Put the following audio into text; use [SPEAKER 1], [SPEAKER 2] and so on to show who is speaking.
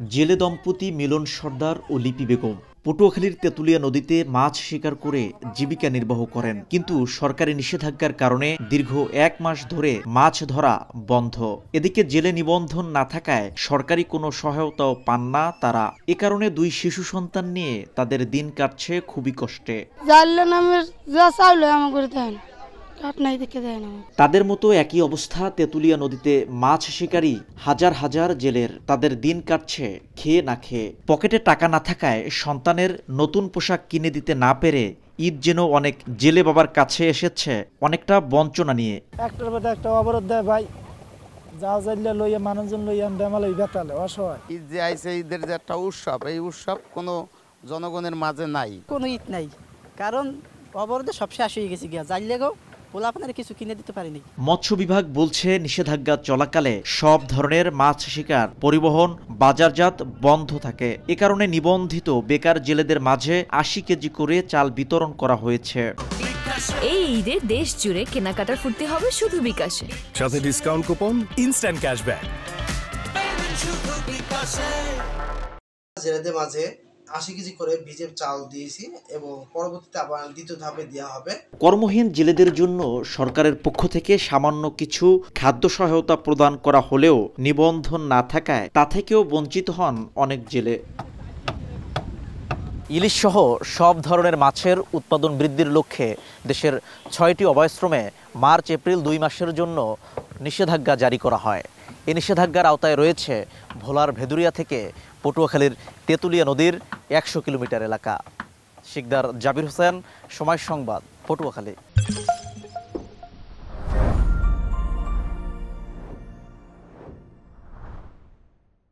[SPEAKER 1] জেলে দম্পতি মিলন সর্দার ও লিপি বেগম পটুয়াখালীর তেঁতুলিয়া নদীতে মাছ শিকার করে জীবিকা নির্বাহ করেন, কিন্তু সরকারি নিষেধাজ্ঞার কারণে দীর্ঘ 1 মাস ধরে মাছ ধরা বন্ধ। এদিকে জেলে নিবন্ধন না থাকায় সরকারি কোনো সহায়তাও পান না তারা। এ কারণে 2 শিশু সন্তান নিয়ে তাদের দিন কাটছে খুবই কষ্টে। তাদের মতো একই অবস্থা তেঁতুলিয়া নদীতে মাছ শিকারী হাজার হাজার জেলের। তাদের দিন কাটছে খেয়ে না খেয়ে। পকেটে টাকা না থাকায় সন্তানের নতুন পোশাক কিনে দিতে না পেরে ঈদ যেন অনেক জেলে বাবার কাছে এসেছে অনেকটা বঞ্চনা নিয়ে।
[SPEAKER 2] একটার মধ্যে একটা অবরোধ দেয় ভাই, যাও যাইলে লইয়া মানুষজন লইয়া বেমালই বেতালে অসহায়।
[SPEAKER 3] ঈদ যে আইছে, ঈদের যে একটা উৎসব, এই উৎসব কোনো জনগণের মাঝে নাই,
[SPEAKER 4] কোনো ঈদ নাই, কারণ অবরোধে সব শেষ হয়ে গেছে গিয়া যাইলেও আপনারা কিছু কিনে দিতে পারিনি।
[SPEAKER 1] মৎস্য বিভাগ বলছে নিষেধাজ্ঞা চলাকালে সব ধরনের মাছ শিকার, পরিবহন, বাজারজাত বন্ধ থাকে। এ কারণে নিবন্ধিত বেকার জেলেদের মাঝে 80 কেজি করে চাল বিতরণ করা হয়েছে।
[SPEAKER 5] এই ঈদে দেশ জুড়ে কেনাকাটার ফুর্তি হবে শুধু বিকাশে,
[SPEAKER 6] সাথে ডিসকাউন্ট কুপন, ইনস্ট্যান্ট ক্যাশব্যাক।
[SPEAKER 7] জেলেদের মাঝে 80 কেজি করে ভিজে চাল দিয়েছি এবং পরবর্তীতে আবার দ্বিতীয় ধাপে দেওয়া হবে।
[SPEAKER 1] কর্মহীন জেলেদের জন্য সরকারের পক্ষ থেকে সামান্য কিছু খাদ্য সহায়তা প্রদান করা হলেও নিবন্ধন না থাকায় তা থেকেও বঞ্চিত হন অনেক জেলে। ইলিশ সহ সব ধরনের মাছের উৎপাদন বৃদ্ধির লক্ষ্যে দেশের 6টি অভয়াশ্রমে মার্চ এপ্রিল 2 মাসের জন্য নিষেধাজ্ঞা জারি করা হয়। এই নিষেধাজ্ঞার আওতায় রয়েছে ভোলার ভেদুরিয়া থেকে পটুয়াখালীর তেঁতুলিয়া নদীর 100 কিলোমিটার এলাকা। শিকদার জাবির হোসেন, সময় সংবাদ, পটুয়াখালী।